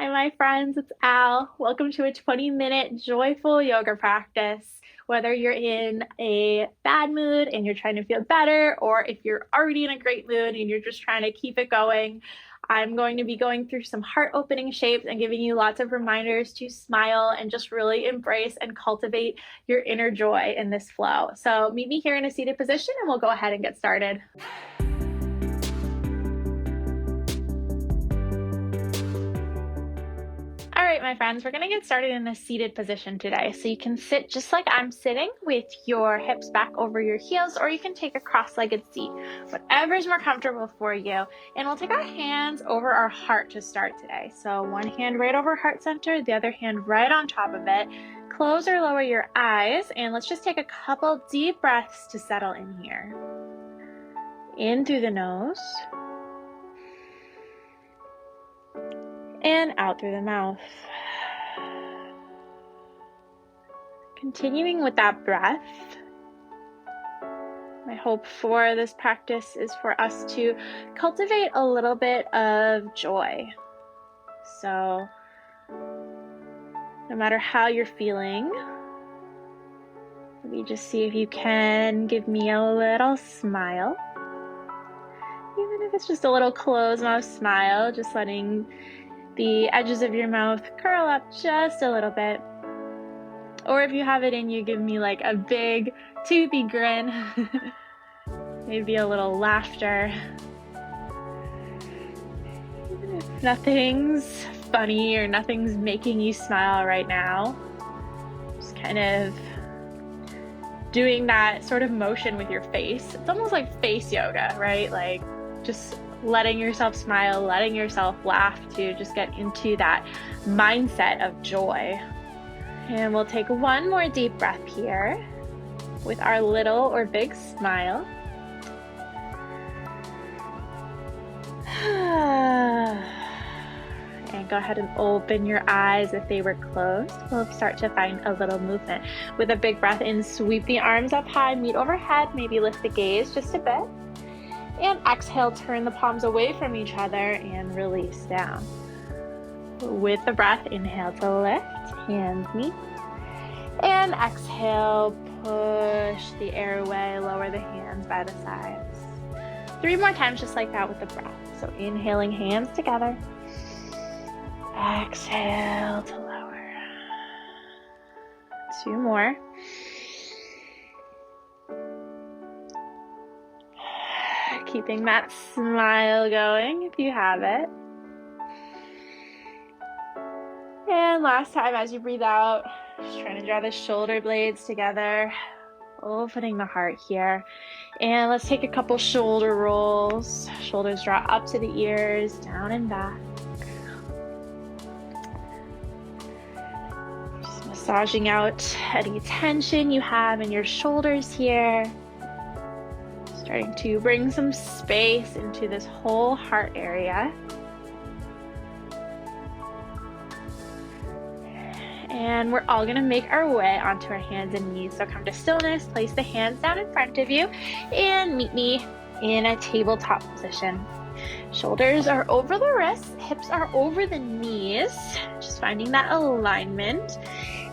Hi, my friends, it's Al. Welcome to a 20-minute joyful yoga practice. Whether you're in a bad mood and you're trying to feel better, or if you're already in a great mood and you're just trying to keep it going, I'm going to be going through some heart-opening shapes and giving you lots of reminders to smile and just really embrace and cultivate your inner joy in this flow. So meet me here in a seated position and we'll go ahead and get started. All right, my friends, we're going to get started in a seated position today. So you can sit just like I'm sitting with your hips back over your heels, or you can take a cross-legged seat, whatever is more comfortable for you. And we'll take our hands over our heart to start today. So one hand right over heart center, the other hand right on top of it. Close or lower your eyes, and let's just take a couple deep breaths to settle in here. In through the nose. And out through the mouth. Continuing with that breath, my hope for this practice is for us to cultivate a little bit of joy. So, no matter how you're feeling, maybe just see if you can give me a little smile. Even if it's just a little closed mouth smile, just letting the edges of your mouth curl up just a little bit. Or if you have it in you, give me like a big toothy grin. Maybe a little laughter. Even if nothing's funny or nothing's making you smile right now, just kind of doing that sort of motion with your face. It's almost like face yoga, right? Like just letting yourself smile, letting yourself laugh to just get into that mindset of joy. And we'll take one more deep breath here with our little or big smile. And go ahead and open your eyes if they were closed. We'll start to find a little movement. With a big breath in, sweep the arms up high, meet overhead, maybe lift the gaze just a bit. And exhale, turn the palms away from each other and release down. With the breath, inhale to lift, hands meet. And exhale, push the air away, lower the hands by the sides. 3 more times just like that with the breath. So inhaling, hands together. Exhale to lower. 2 more. Keeping that smile going if you have it. And last time as you breathe out, just trying to draw the shoulder blades together, opening the heart here. And let's take a couple shoulder rolls. Shoulders draw up to the ears, down and back. Just massaging out any tension you have in your shoulders here. Starting to bring some space into this whole heart area. And we're all gonna make our way onto our hands and knees. So come to stillness, place the hands down in front of you, and meet me in a tabletop position. Shoulders are over the wrists, hips are over the knees, just finding that alignment.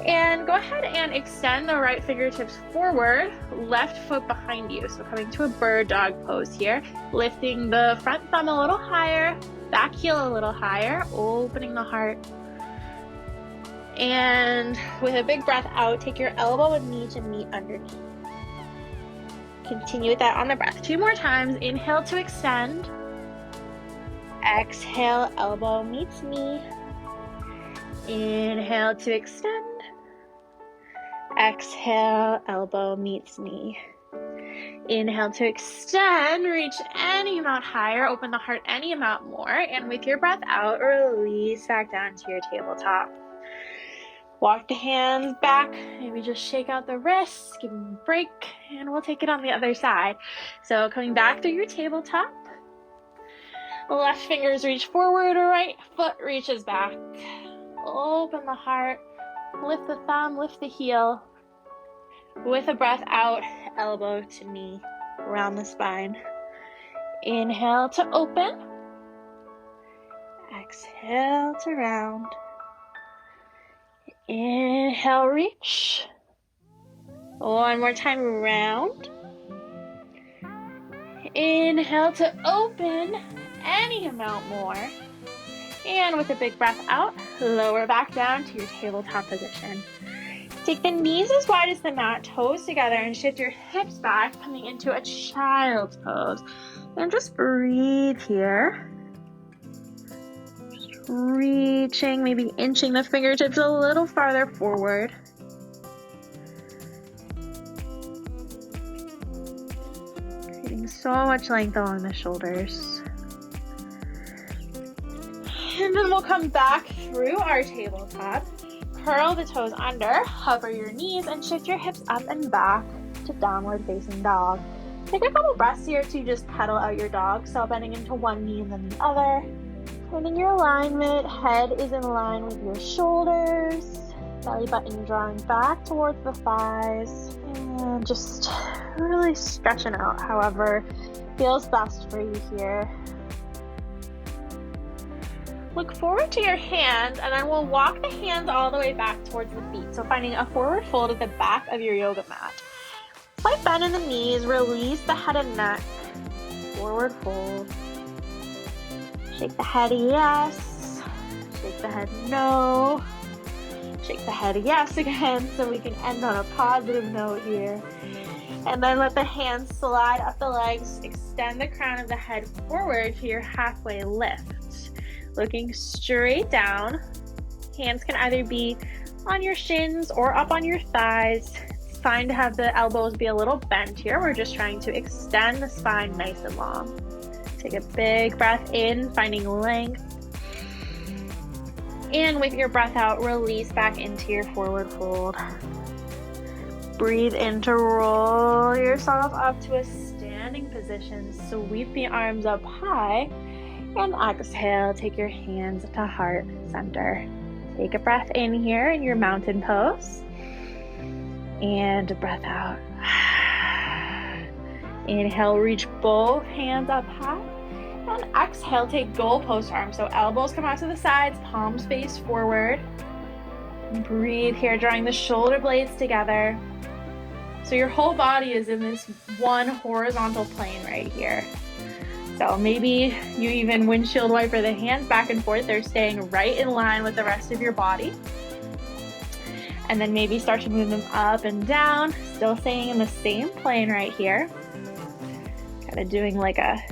And go ahead and extend the right fingertips forward, left foot behind you. So coming to a bird dog pose here, lifting the front thumb a little higher, back heel a little higher, opening the heart. And with a big breath out, take your elbow and knee to meet underneath. Continue with that on the breath. 2 more times. Inhale to extend. Exhale, elbow meets knee. Inhale to extend. Exhale, elbow meets knee. Inhale to extend, reach any amount higher, open the heart any amount more, and with your breath out, release back down to your tabletop. Walk the hands back, maybe just shake out the wrists, give them a break, and we'll take it on the other side. So coming back through your tabletop, left fingers reach forward, right foot reaches back. Open the heart, lift the thumb, lift the heel. With a breath out, elbow to knee, around the spine. Inhale to open. exhale to round. Inhale, reach. One more time, round. Inhale to open any amount more. And with a big breath out, lower back down to your tabletop position. Take the knees as wide as the mat, toes together, and shift your hips back, coming into a child's pose. And just breathe here. Just reaching, maybe inching the fingertips a little farther forward. Creating so much length along the shoulders. And then we'll come back through our tabletop. Curl the toes under, hover your knees, and shift your hips up and back to downward facing dog. Take a couple breaths here to just pedal out your dog, so bending into one knee and then the other. Finding your alignment, head is in line with your shoulders, belly button drawing back towards the thighs, and just really stretching out however feels best for you here. Look forward to your hands, and then we'll walk the hands all the way back towards the feet. So finding a forward fold at the back of your yoga mat. Slight bend in the knees, release the head and neck. Forward fold. Shake the head yes. Shake the head no. Shake the head yes again so we can end on a positive note here. And then let the hands slide up the legs. Extend the crown of the head forward to your halfway lift. Looking straight down. Hands can either be on your shins or up on your thighs. It's fine to have the elbows be a little bent here. We're just trying to extend the spine nice and long. Take a big breath in, finding length. And with your breath out, release back into your forward fold. Breathe in to roll yourself up to a standing position. Sweep the arms up high. And exhale, take your hands to heart center. Take a breath in here in your mountain pose. And a breath out. Inhale, reach both hands up high. And exhale, take goalpost arms. So elbows come out to the sides, palms face forward. Breathe here, drawing the shoulder blades together. So your whole body is in this one horizontal plane right here. So maybe you even windshield wiper the hands back and forth. They're staying right in line with the rest of your body. And then maybe start to move them up and down, still staying in the same plane right here. Kind of doing like a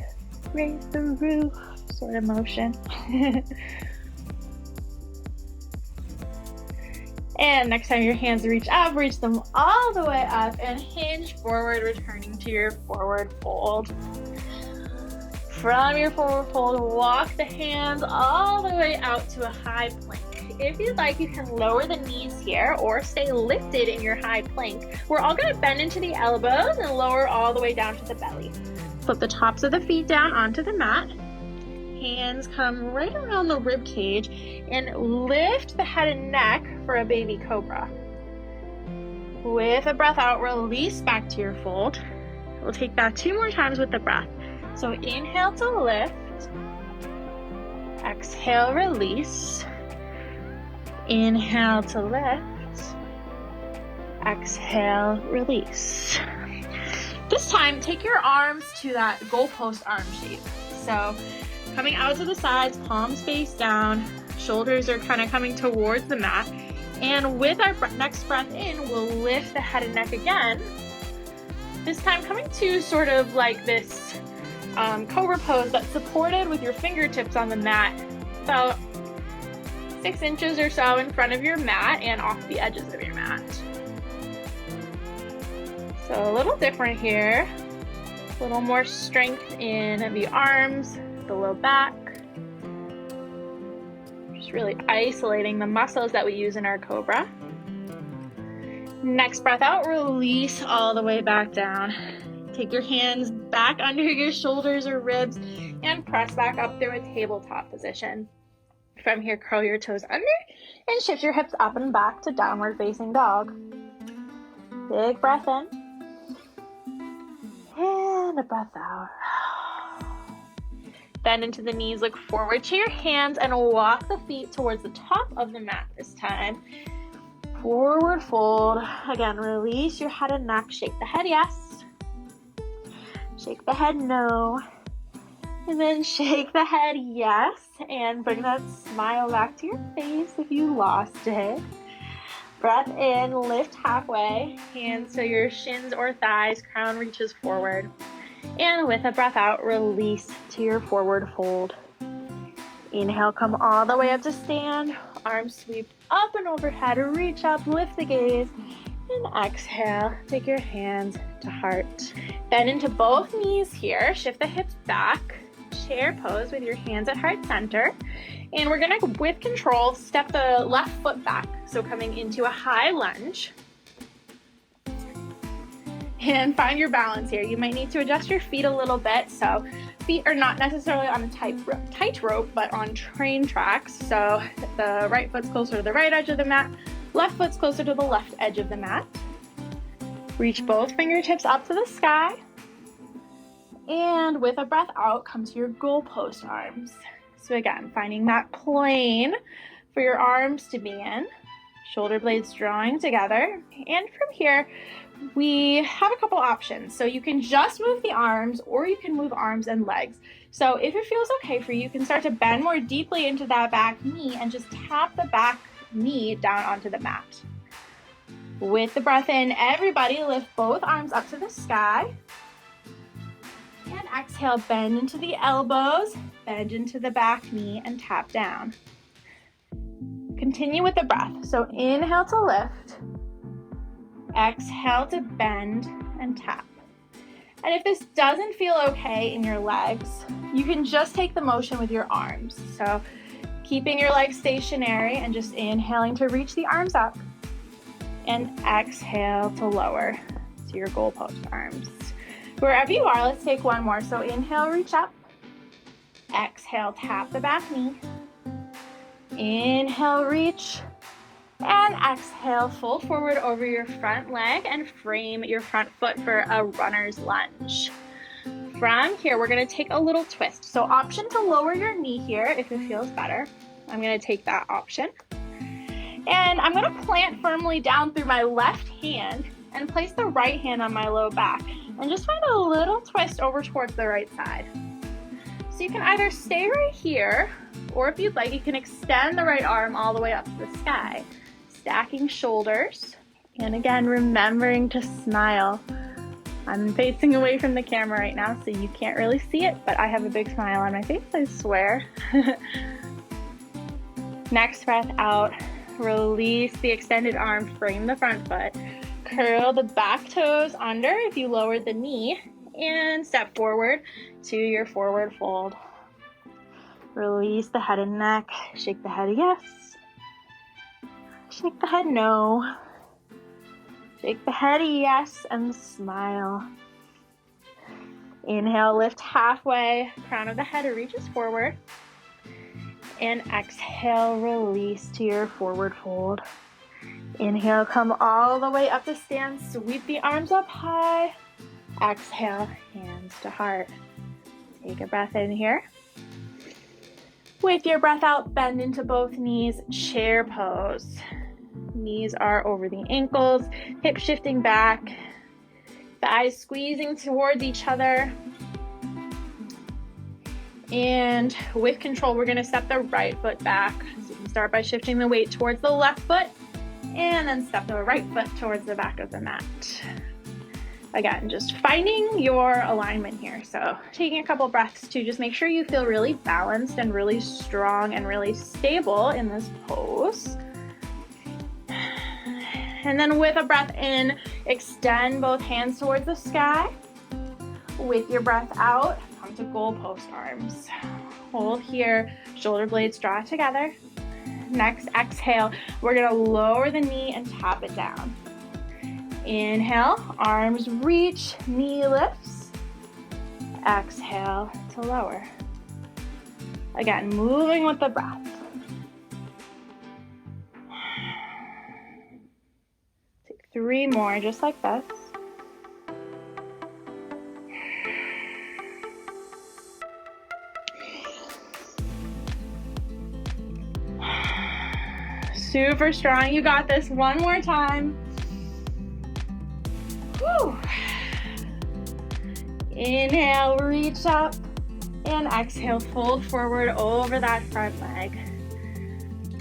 raise the roof sort of motion. And next time your hands reach up, reach them all the way up and hinge forward, returning to your forward fold. From your forward fold, walk the hands all the way out to a high plank. If you'd like, you can lower the knees here or stay lifted in your high plank. We're all going to bend into the elbows and lower all the way down to the belly. Flip the tops of the feet down onto the mat. Hands come right around the rib cage and lift the head and neck for a baby cobra. With a breath out, release back to your fold. We'll take that 2 more times with the breath. So inhale to lift, exhale, release, inhale to lift, exhale, release. This time, take your arms to that goalpost arm shape. So coming out to the sides, palms face down, shoulders are kind of coming towards the mat. And with our next breath in, we'll lift the head and neck again. This time coming to sort of like this cobra pose that's supported with your fingertips on the mat, about 6 inches or so in front of your mat and off the edges of your mat. So a little different here, a little more strength in the arms, the low back. Just really isolating the muscles that we use in our cobra. Next breath out, release all the way back down. Take your hands back under your shoulders or ribs and press back up through a tabletop position. From here, curl your toes under and shift your hips up and back to downward facing dog. Big breath in. And a breath out. Bend into the knees, look forward to your hands, and walk the feet towards the top of the mat this time. Forward fold. Again, release your head and neck. Shake the head, yes. Shake the head, no. And then shake the head, yes. And bring that smile back to your face if you lost it. Breath in, lift halfway. Hands to your shins or thighs. Crown reaches forward. And with a breath out, release to your forward fold. Inhale, come all the way up to stand. Arms sweep up and overhead. Reach up, lift the gaze. And exhale, take your hands to heart. Bend into both knees here. Shift the hips back. Chair pose with your hands at heart center. And we're gonna, with control, step the left foot back. So coming into a high lunge. And find your balance here. You might need to adjust your feet a little bit. So feet are not necessarily on a tight rope, but on train tracks. So the right foot's closer to the right edge of the mat. Left foot's closer to the left edge of the mat. Reach both fingertips up to the sky. And with a breath out, come to your goalpost arms. So again, finding that plane for your arms to be in. Shoulder blades drawing together. And from here, we have a couple options. So you can just move the arms, or you can move arms and legs. So if it feels okay for you, you can start to bend more deeply into that back knee and just tap the back knee down onto the mat. With the breath in, everybody lift both arms up to the sky. And exhale, bend into the elbows, bend into the back knee, and tap down. Continue with the breath. So inhale to lift. Exhale to bend and tap. And if this doesn't feel okay in your legs, you can just take the motion with your arms. So keeping your legs stationary and just inhaling to reach the arms up, and exhale to lower to your goalpost arms. Wherever you are, let's take one more. So inhale, reach up. Exhale, tap the back knee. Inhale, reach. And exhale, fold forward over your front leg and frame your front foot for a runner's lunge. From here, we're gonna take a little twist. So option to lower your knee here if it feels better. I'm gonna take that option. And I'm gonna plant firmly down through my left hand and place the right hand on my low back. And just find a little twist over towards the right side. So you can either stay right here, or if you'd like, you can extend the right arm all the way up to the sky. Stacking shoulders, and again, remembering to smile. I'm facing away from the camera right now, so you can't really see it, but I have a big smile on my face, I swear. Next breath out, release the extended arm, frame the front foot, curl the back toes under if you lowered the knee, and step forward to your forward fold. Release the head and neck, shake the head yes. Shake the head no. Shake the head yes, and smile. Inhale, lift halfway, crown of the head reaches forward. And exhale, release to your forward fold. Inhale, come all the way up to stand, sweep the arms up high. Exhale, hands to heart. Take a breath in here. With your breath out, bend into both knees, chair pose. Knees are over the ankles, hips shifting back, thighs squeezing towards each other. And with control, we're gonna step the right foot back. So you can start by shifting the weight towards the left foot, and then step the right foot towards the back of the mat. Again, just finding your alignment here. So taking a couple breaths to just make sure you feel really balanced and really strong and really stable in this pose. And then with a breath in, extend both hands towards the sky. With your breath out, come to goalpost arms. Hold here, shoulder blades draw together. Next, exhale, we're gonna lower the knee and tap it down. Inhale, arms reach, knee lifts. Exhale to lower. Again, moving with the breath. Take 3 more, just like this. super strong. You got this. One more time. Whew. Inhale, reach up, and exhale, fold forward over that front leg.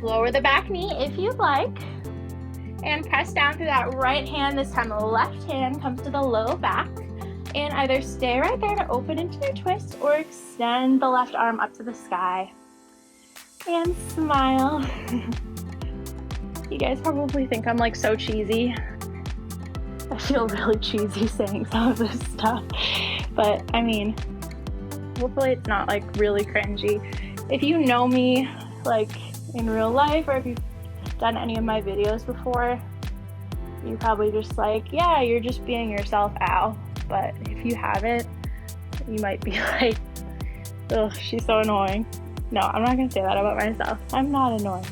Lower the back knee if you'd like, and press down through that right hand. This time the left hand comes to the low back, and either stay right there to open into your twist or extend the left arm up to the sky. And smile. You guys probably think I'm like so cheesy. I feel really cheesy saying some of this stuff, but I mean, hopefully it's not like really cringy. If you know me like in real life, or if you've done any of my videos before, you're probably just like, yeah, you're just being yourself, Al. But if you haven't, you might be like, ugh, she's so annoying. No, I'm not gonna say that about myself. I'm not annoying.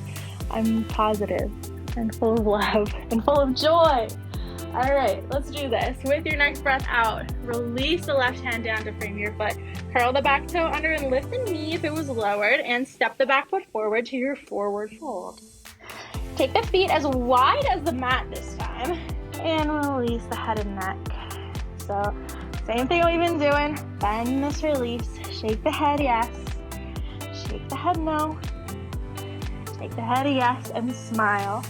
I'm positive and full of love and full of joy. All right, let's do this. With your next breath out, release the left hand down to frame your foot. Curl the back toe under and lift the knee if it was lowered, and step the back foot forward to your forward fold. Take the feet as wide as the mat this time, and release the head and neck. So, same thing we've been doing. Bend this release. Shake the head, yes. Shake the head, no. Take the head, yes, and smile.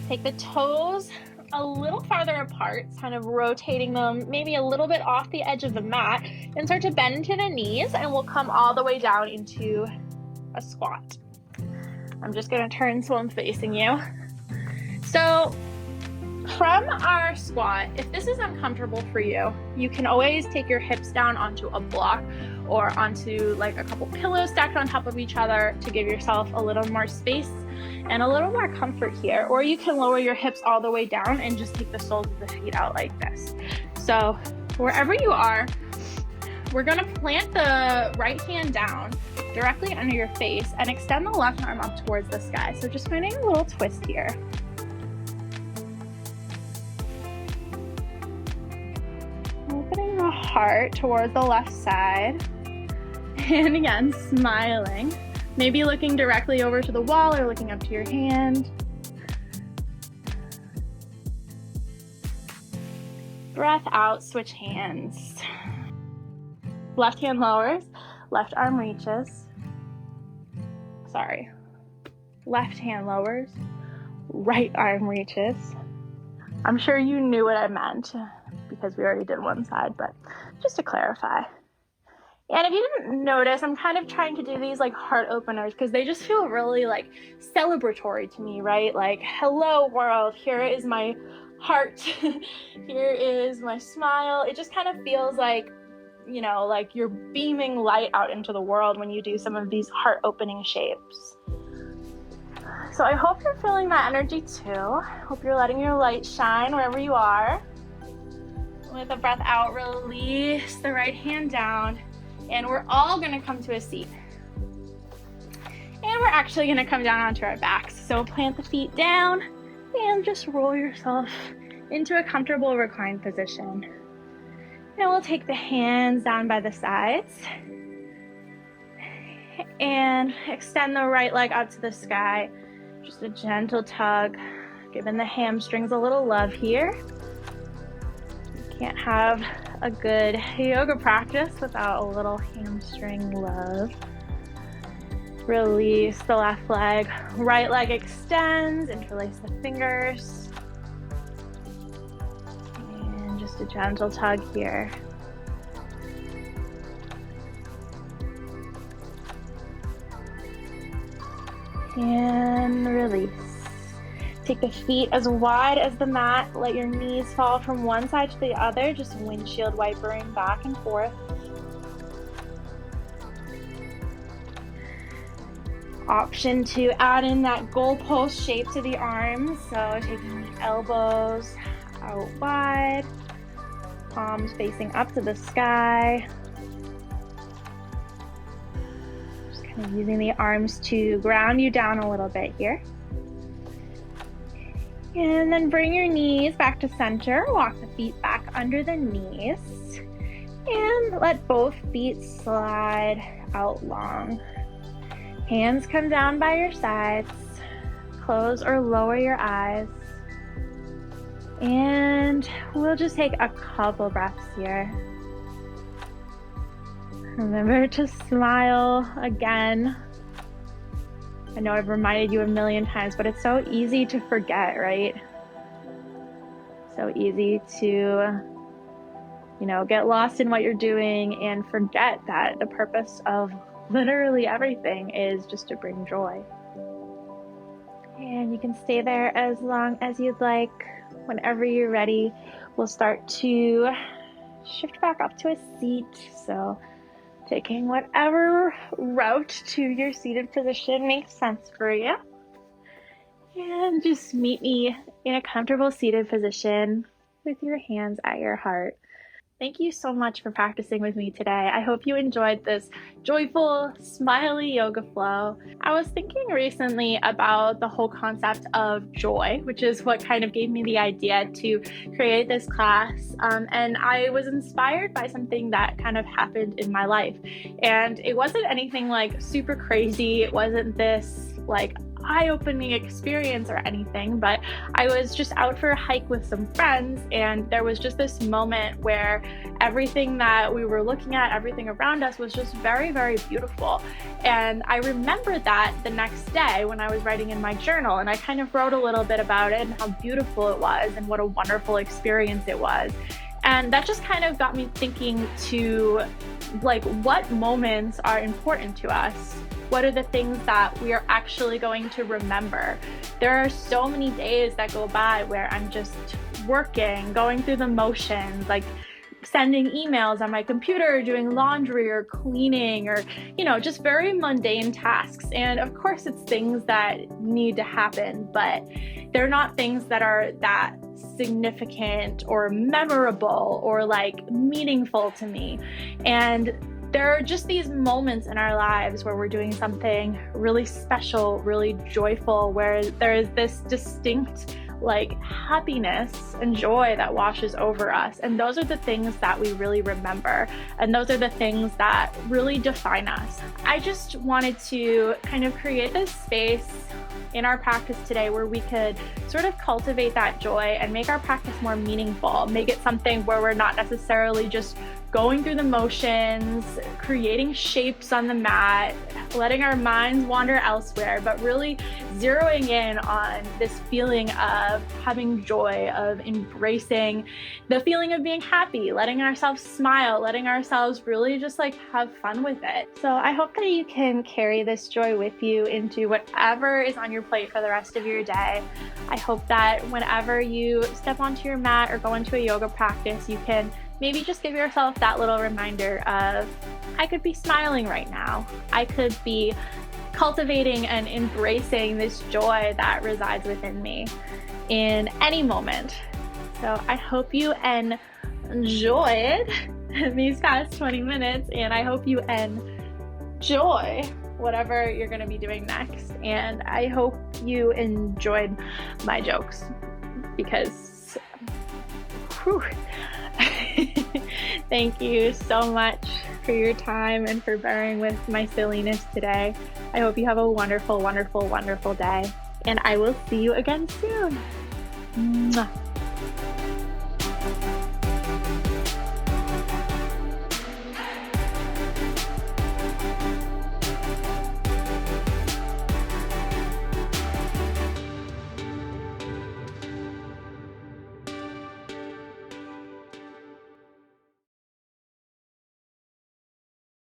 Take the toes a little farther apart, kind of rotating them maybe a little bit off the edge of the mat, and start to bend into the knees, and we'll come all the way down into a squat. I'm just gonna turn so I'm facing you. So from our squat, if this is uncomfortable for you, you can always take your hips down onto a block or onto like a couple pillows stacked on top of each other to give yourself a little more space and a little more comfort here. Or you can lower your hips all the way down and just take the soles of the feet out like this. So wherever you are, we're gonna plant the right hand down directly under your face and extend the left arm up towards the sky. So just finding a little twist here. Opening the heart towards the left side. And again, smiling. Maybe looking directly over to the wall or looking up to your hand. Breath out, switch hands. Left hand lowers, left arm reaches. Sorry. Left hand lowers, right arm reaches. I'm sure you knew what I meant because we already did one side, but just to clarify. And if you didn't notice, I'm kind of trying to do these like heart openers because they just feel really like celebratory to me, right? Like, hello world, here is my heart, here is my smile. It just kind of feels like, you know, like you're beaming light out into the world when you do some of these heart opening shapes. So I hope you're feeling that energy too. Hope you're letting your light shine wherever you are. With a breath out, release the right hand down. And we're all gonna come to a seat. And we're actually gonna come down onto our backs. So plant the feet down and just roll yourself into a comfortable reclined position. And we'll take the hands down by the sides and extend the right leg out to the sky. Just a gentle tug, giving the hamstrings a little love here. Can't have a good yoga practice without a little hamstring love. Release the left leg, right leg extends, interlace the fingers. And just a gentle tug here. And release. Take the feet as wide as the mat. Let your knees fall from one side to the other, just windshield wipering back and forth. Option to add in that goalpost shape to the arms. So taking the elbows out wide, palms facing up to the sky. Just kind of using the arms to ground you down a little bit here. And then bring your knees back to center. Walk the feet back under the knees. And let both feet slide out long. Hands come down by your sides. close or lower your eyes. And we'll just take a couple breaths here. Remember to smile again. I know I've reminded you a million times, but it's so easy to forget, right? So easy to, get lost in what you're doing and forget that the purpose of literally everything is just to bring joy. And you can stay there as long as you'd like. Whenever you're ready, we'll start to shift back up to a seat. So taking whatever route to your seated position makes sense for you. And just meet me in a comfortable seated position with your hands at your heart. Thank you so much for practicing with me today. I hope you enjoyed this joyful, smiley yoga flow. I was thinking recently about the whole concept of joy, which is what kind of gave me the idea to create this class. And I was inspired by something that kind of happened in my life. And it wasn't anything like super crazy. It wasn't this like eye-opening experience or anything, but I was just out for a hike with some friends, and there was just this moment where everything that we were looking at, everything around us was just very, very beautiful. And I remembered that the next day when I was writing in my journal, and I kind of wrote a little bit about it and how beautiful it was and what a wonderful experience it was. And that just kind of got me thinking to like what moments are important to us. What are the things that we are actually going to remember? There are so many days that go by where I'm just working, going through the motions, like sending emails on my computer, doing laundry or cleaning, or, just very mundane tasks. And of course, it's things that need to happen, but they're not things that are that significant or memorable or like meaningful to me. And there are just these moments in our lives where we're doing something really special, really joyful, where there is this distinct like happiness and joy that washes over us. And those are the things that we really remember. And those are the things that really define us. I just wanted to kind of create this space in our practice today where we could sort of cultivate that joy and make our practice more meaningful, make it something where we're not necessarily just going through the motions, creating shapes on the mat, letting our minds wander elsewhere, but really zeroing in on this feeling of having joy, of embracing the feeling of being happy, letting ourselves smile, letting ourselves really just like have fun with it. So I hope that you can carry this joy with you into whatever is on your plate for the rest of your day. I hope that whenever you step onto your mat or go into a yoga practice, you can maybe just give yourself that little reminder of, I could be smiling right now. I could be cultivating and embracing this joy that resides within me in any moment. So I hope you enjoyed these past 20 minutes, and I hope you enjoy whatever you're going to be doing next. And I hope you enjoyed my jokes because thank you so much for your time and for bearing with my silliness today. I hope you have a wonderful, wonderful, wonderful day, and I will see you again soon. Mwah.